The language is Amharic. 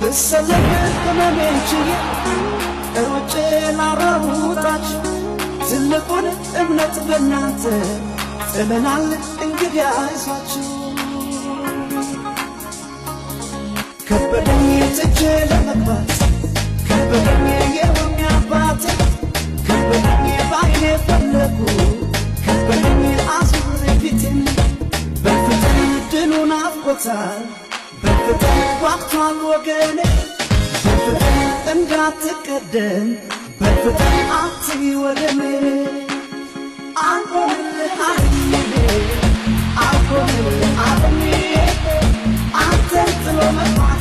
ብሰለፍ ከመሜችዬ እሮጬ ላራሩጣች ትልቁን እምነት በእናንተ ጥለናል እንግዲህ አይዟችሁ ከበደኝ ትቼ ለመግባት ከበደኝ የወሚ አባት ከበደኝ ባይኔ ፈለጉ ከበደኝ አዙሬ ፊቴን በፍቅር ድሉን አፍቆታል በፍቅር ዋቅቷል ወገኔ በፍቅር እንዳትቀደም በፍቅር አትይ ወደኔ አልሆንልህ አልሆንልህ አልሆንልህ አንተን ጥሎ መጥፋት